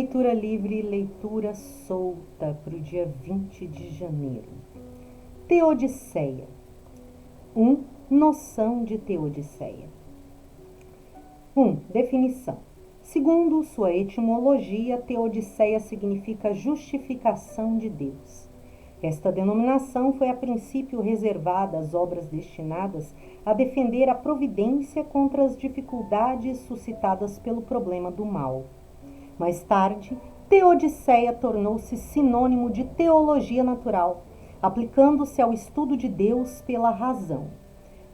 Leitura livre, leitura solta para o dia 20 de janeiro. Teodiceia. 1. Noção de Teodiceia. 1. Definição. Segundo sua etimologia, Teodiceia significa justificação de Deus. Esta denominação foi a princípio reservada às obras destinadas a defender a providência contra as dificuldades suscitadas pelo problema do mal. Mais tarde, Teodiceia tornou-se sinônimo de teologia natural, aplicando-se ao estudo de Deus pela razão.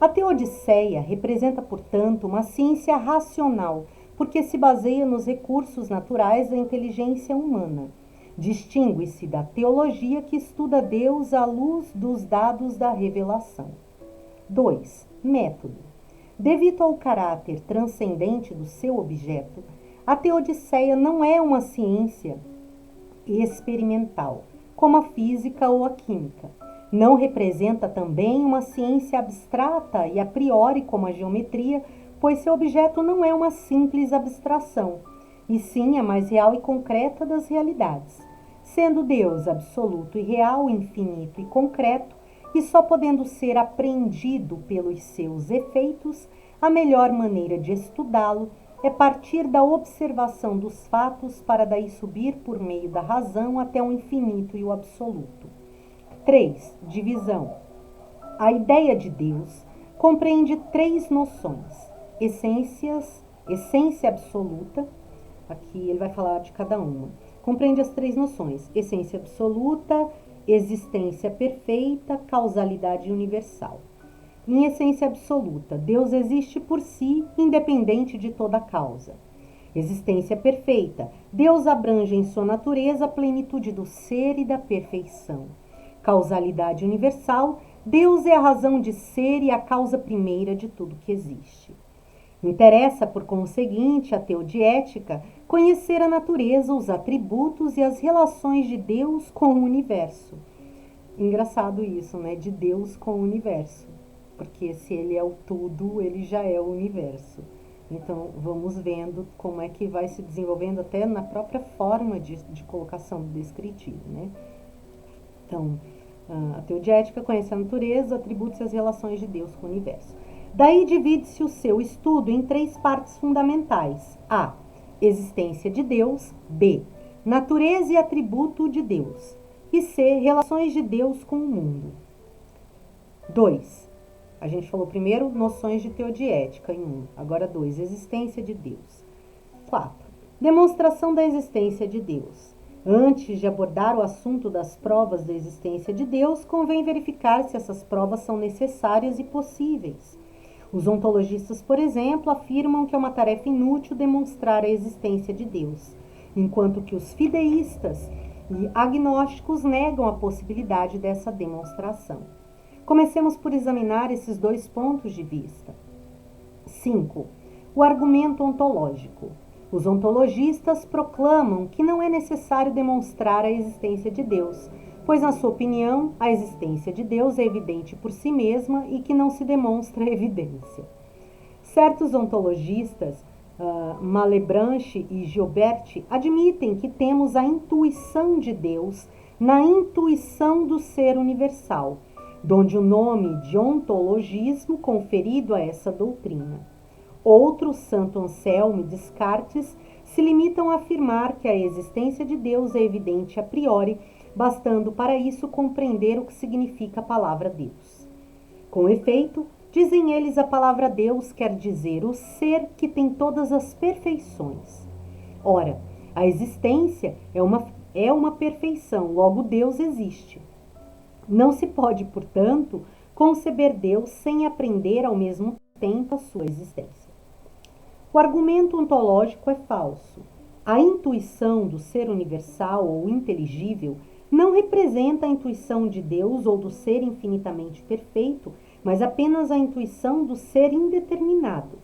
A Teodiceia representa, portanto, uma ciência racional, porque se baseia nos recursos naturais da inteligência humana. Distingue-se da teologia que estuda Deus à luz dos dados da revelação. 2. Método. Devido ao caráter transcendente do seu objeto, a Teodiceia não é uma ciência experimental, como a física ou a química. Não representa também uma ciência abstrata e a priori, como a geometria, pois seu objeto não é uma simples abstração, e sim a mais real e concreta das realidades. Sendo Deus absoluto e real, infinito e concreto, e só podendo ser apreendido pelos seus efeitos, a melhor maneira de estudá-lo é partir da observação dos fatos para daí subir por meio da razão até o infinito e o absoluto. 3. Divisão. A ideia de Deus compreende 3 noções. Essência absoluta, aqui ele vai falar de cada uma. Compreende as 3 noções: essência absoluta, existência perfeita, causalidade universal. Em essência absoluta, Deus existe por si, independente de toda causa. Existência perfeita, Deus abrange em sua natureza a plenitude do ser e da perfeição. Causalidade universal, Deus é a razão de ser e a causa primeira de tudo que existe. Interessa, por conseguinte, a teodiética conhecer a natureza, os atributos e as relações de Deus com o universo. Engraçado isso, né? De Deus com o universo. Porque se ele é o tudo, ele já é o universo. Então, vamos vendo como é que vai se desenvolvendo até na própria forma de colocação do descritivo, né? Então, a teodiética conhece a natureza, os atributos e as relações de Deus com o universo. Daí divide-se o seu estudo em 3 partes fundamentais. A. Existência de Deus. B. Natureza e atributo de Deus. E C. Relações de Deus com o mundo. 2. A gente falou primeiro noções de teodiética em 1. Agora 2. Existência de Deus. 4. Demonstração da existência de Deus. Antes de abordar o assunto das provas da existência de Deus, convém verificar se essas provas são necessárias e possíveis. Os ontologistas, por exemplo, afirmam que é uma tarefa inútil demonstrar a existência de Deus, enquanto que os fideístas e agnósticos negam a possibilidade dessa demonstração. Comecemos por examinar esses 2 pontos de vista. 5. O argumento ontológico. Os ontologistas proclamam que não é necessário demonstrar a existência de Deus, pois, na sua opinião, a existência de Deus é evidente por si mesma e que não se demonstra evidência. Certos ontologistas, Malebranche e Gilbert, admitem que temos a intuição de Deus na intuição do ser universal, donde o nome de ontologismo conferido a essa doutrina. Outros, Santo Anselmo e Descartes, se limitam a afirmar que a existência de Deus é evidente a priori, bastando para isso compreender o que significa a palavra Deus. Com efeito, dizem eles, a palavra Deus quer dizer o ser que tem todas as perfeições. Ora, a existência é uma perfeição, logo Deus existe. Não se pode, portanto, conceber Deus sem aprender ao mesmo tempo a sua existência. O argumento ontológico é falso. A intuição do ser universal ou inteligível não representa a intuição de Deus ou do ser infinitamente perfeito, mas apenas a intuição do ser indeterminado.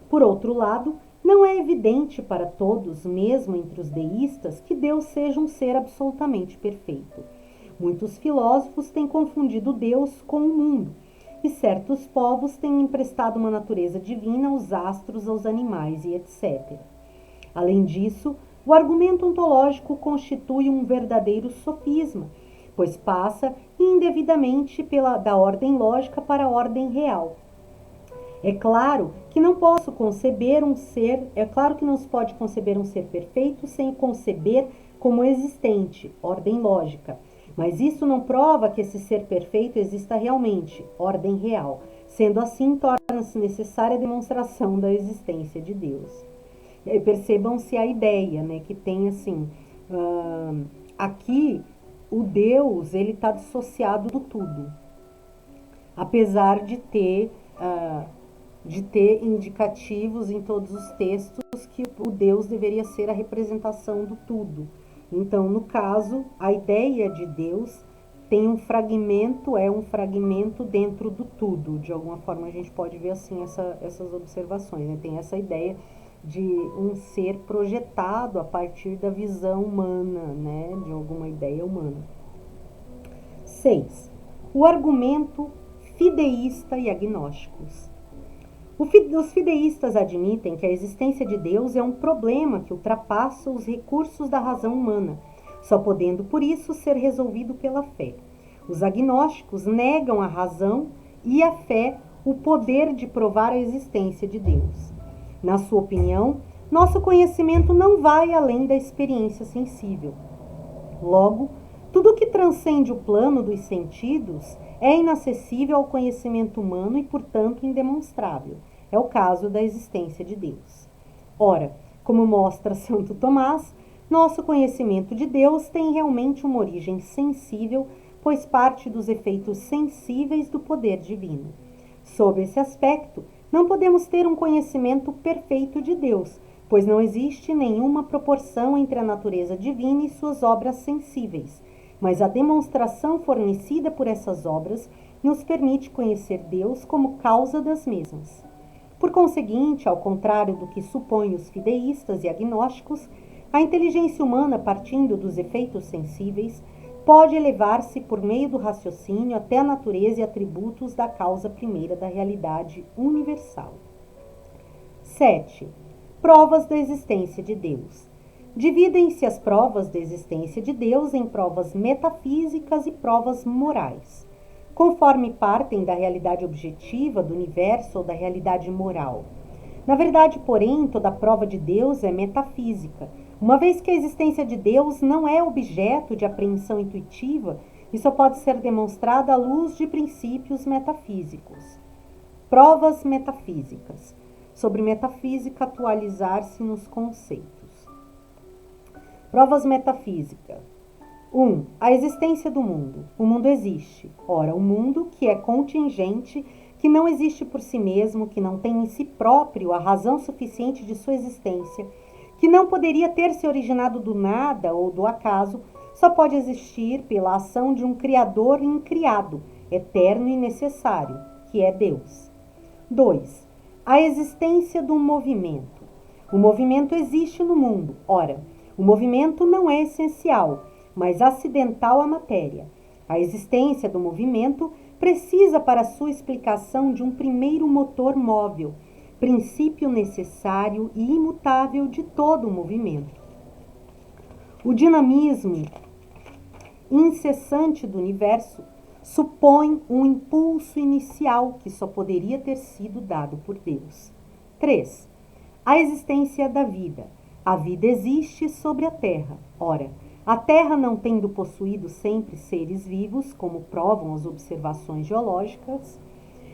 Por outro lado, não é evidente para todos, mesmo entre os deístas, que Deus seja um ser absolutamente perfeito. Muitos filósofos têm confundido Deus com o mundo, e certos povos têm emprestado uma natureza divina aos astros, aos animais e etc. Além disso, O argumento ontológico constitui um verdadeiro sofisma, pois passa indevidamente da ordem lógica para a ordem real. É claro que não se pode conceber um ser perfeito sem o conceber como existente, ordem lógica. Mas isso não prova que esse ser perfeito exista realmente, ordem real. Sendo assim, torna-se necessária a demonstração da existência de Deus. Percebam-se a ideia, né, que tem assim, aqui o Deus, ele está dissociado do tudo, apesar de ter indicativos em todos os textos que o Deus deveria ser a representação do tudo. Então, no caso, a ideia de Deus tem um fragmento dentro do tudo. De alguma forma a gente pode ver assim essas observações, né? Tem essa ideia de um ser projetado a partir da visão humana, né? De alguma ideia humana. 6. O argumento fideísta e agnósticos. Os fideístas admitem que a existência de Deus é um problema que ultrapassa os recursos da razão humana, só podendo, por isso, ser resolvido pela fé. Os agnósticos negam a razão e a fé o poder de provar a existência de Deus. Na sua opinião, nosso conhecimento não vai além da experiência sensível. Logo, tudo que transcende o plano dos sentidos é inacessível ao conhecimento humano e, portanto, indemonstrável. É o caso da existência de Deus. Ora, como mostra Santo Tomás, nosso conhecimento de Deus tem realmente uma origem sensível, pois parte dos efeitos sensíveis do poder divino. Sob esse aspecto, não podemos ter um conhecimento perfeito de Deus, pois não existe nenhuma proporção entre a natureza divina e suas obras sensíveis, mas a demonstração fornecida por essas obras nos permite conhecer Deus como causa das mesmas. Por conseguinte, ao contrário do que supõem os fideístas e agnósticos, a inteligência humana, partindo dos efeitos sensíveis, pode elevar-se por meio do raciocínio até a natureza e atributos da causa primeira da realidade universal. 7. Provas da existência de Deus. Dividem-se as provas da existência de Deus em provas metafísicas e provas morais, conforme partem da realidade objetiva do universo ou da realidade moral. Na verdade, porém, toda prova de Deus é metafísica, uma vez que a existência de Deus não é objeto de apreensão intuitiva e só pode ser demonstrada à luz de princípios metafísicos. Provas metafísicas. Sobre metafísica, atualizar-se nos conceitos. Provas metafísicas. 1. A existência do mundo. O mundo existe. Ora, o mundo, que é contingente, que não existe por si mesmo, que não tem em si próprio a razão suficiente de sua existência, que não poderia ter se originado do nada ou do acaso, só pode existir pela ação de um Criador incriado, eterno e necessário, que é Deus. 2. A existência do movimento. O movimento existe no mundo. Ora, o movimento não é essencial, mas acidental à matéria. A existência do movimento precisa para sua explicação de um primeiro motor móvel, princípio necessário e imutável de todo o movimento. O dinamismo incessante do universo supõe um impulso inicial que só poderia ter sido dado por Deus. 3. A existência da vida. A vida existe sobre a Terra. Ora, a Terra não tendo possuído sempre seres vivos, como provam as observações geológicas,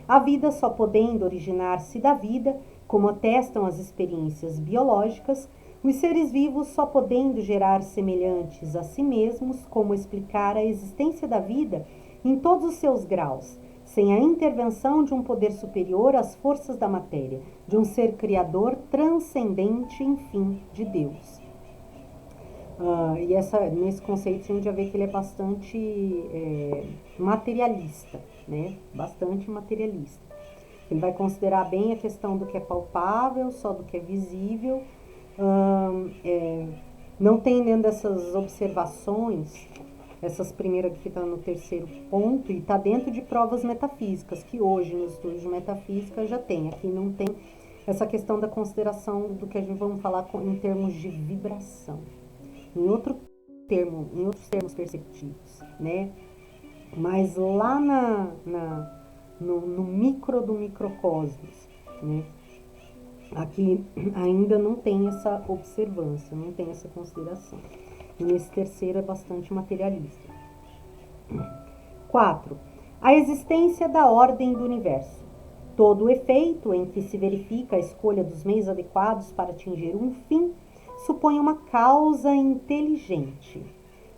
a vida só podendo originar-se da vida, como atestam as experiências biológicas, os seres vivos só podendo gerar semelhantes a si mesmos, como explicar a existência da vida em todos os seus graus, sem a intervenção de um poder superior às forças da matéria, de um ser criador transcendente, enfim, de Deus. Nesse conceito a gente já vê que ele é bastante materialista, né? Bastante materialista. Ele vai considerar bem a questão do que é palpável, só do que é visível. Não tem dentro dessas observações, essas primeiras que estão no terceiro ponto, e está dentro de provas metafísicas, que hoje nos estudos de metafísica já tem. Aqui não tem essa questão da consideração do que a gente vamos falar em termos de vibração. Em outros termos perceptivos, né? Mas lá no micro do microcosmos, né? Aqui ainda não tem essa observância, não tem essa consideração. E nesse terceiro é bastante materialista. 4. A existência da ordem do universo. Todo o efeito em que se verifica a escolha dos meios adequados para atingir um fim supõe uma causa inteligente.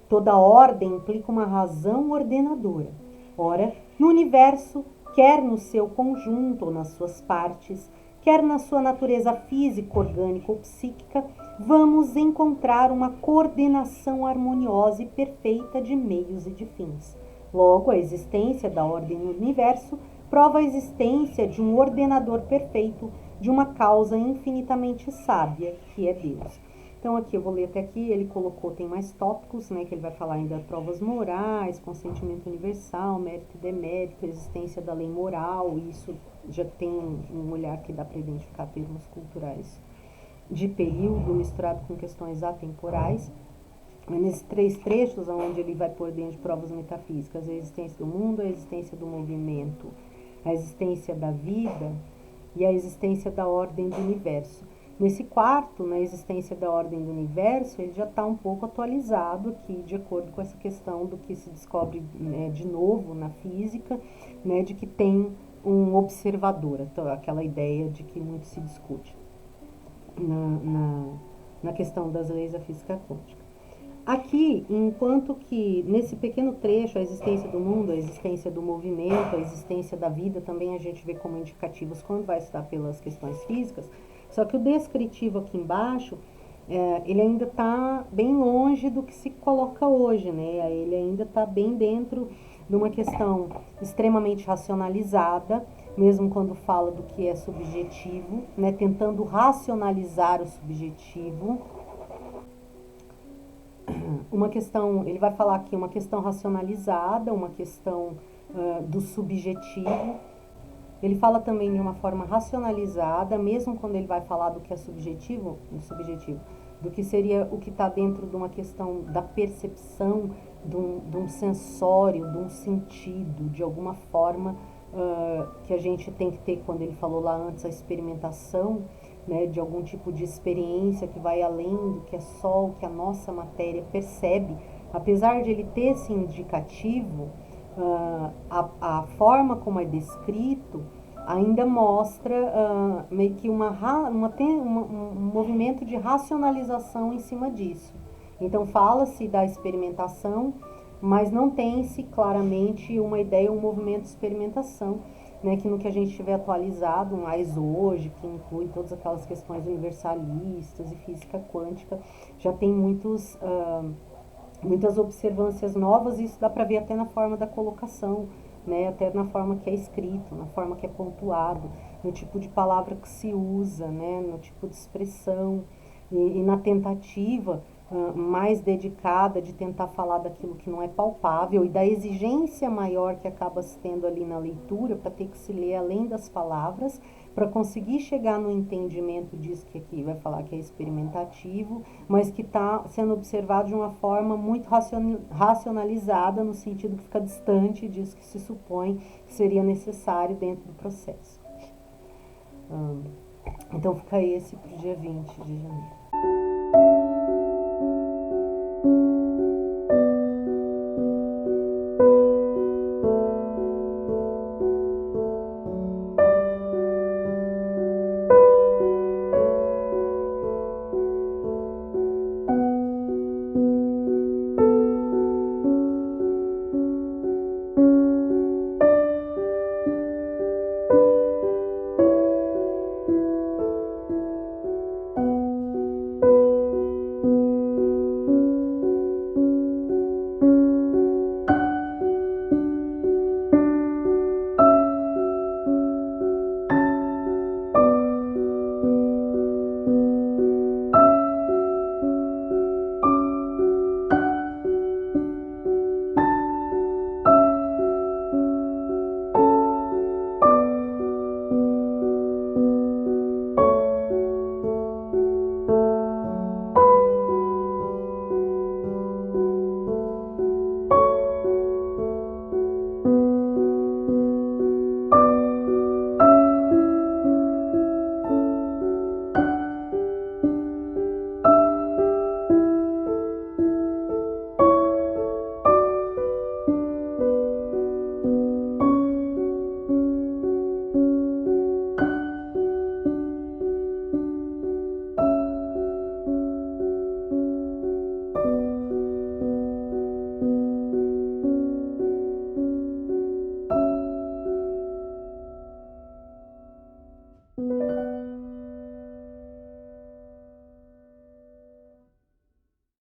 Toda ordem implica uma razão ordenadora. Ora, no universo, quer no seu conjunto ou nas suas partes, quer na sua natureza física, orgânica ou psíquica, vamos encontrar uma coordenação harmoniosa e perfeita de meios e de fins. Logo, a existência da ordem no universo prova a existência de um ordenador perfeito, de uma causa infinitamente sábia, que é Deus. Então, aqui eu vou ler até aqui, ele colocou, tem mais tópicos, né, que ele vai falar ainda de provas morais, consentimento universal, mérito e demérito, existência da lei moral, isso já tem um olhar que dá para identificar termos culturais de período misturado com questões atemporais. Nesses 3 trechos, onde ele vai pôr dentro de provas metafísicas, a existência do mundo, a existência do movimento, a existência da vida e a existência da ordem do universo. Nesse quarto, na existência da ordem do universo, ele já está um pouco atualizado aqui, de acordo com essa questão do que se descobre, né, de novo na física, né, de que tem um observador, então, aquela ideia de que muito se discute na questão das leis da física quântica. Aqui, enquanto que nesse pequeno trecho, a existência do mundo, a existência do movimento, a existência da vida, também a gente vê como indicativos quando vai estudar pelas questões físicas, só que o descritivo aqui embaixo, ele ainda está bem longe do que se coloca hoje, né? Ele ainda está bem dentro de uma questão extremamente racionalizada, mesmo quando fala do que é subjetivo, né? Tentando racionalizar o subjetivo. Uma questão, ele vai falar aqui uma questão racionalizada, uma questão do subjetivo. Ele fala também de uma forma racionalizada, mesmo quando ele vai falar do que é subjetivo, do que seria o que está dentro de uma questão da percepção, de um sensório, de um sentido, de alguma forma que a gente tem que ter, quando ele falou lá antes, a experimentação, né, de algum tipo de experiência que vai além do que é só o que a nossa matéria percebe. Apesar de ele ter esse indicativo, a forma como é descrito ainda mostra meio que um movimento de racionalização em cima disso. Então fala-se da experimentação, mas não tem-se claramente uma ideia, um movimento de experimentação, né, que no que a gente tiver atualizado mais hoje, que inclui todas aquelas questões universalistas e física quântica, já tem muitas observâncias novas, e isso dá para ver até na forma da colocação, né, até na forma que é escrito, na forma que é pontuado, no tipo de palavra que se usa, né, no tipo de expressão, e na tentativa mais dedicada de tentar falar daquilo que não é palpável e da exigência maior que acaba se tendo ali na leitura, para ter que se ler além das palavras, para conseguir chegar no entendimento disso que aqui vai falar que é experimentativo, mas que está sendo observado de uma forma muito racionalizada, no sentido que fica distante disso que se supõe que seria necessário dentro do processo. Então fica esse para o dia 20 de janeiro.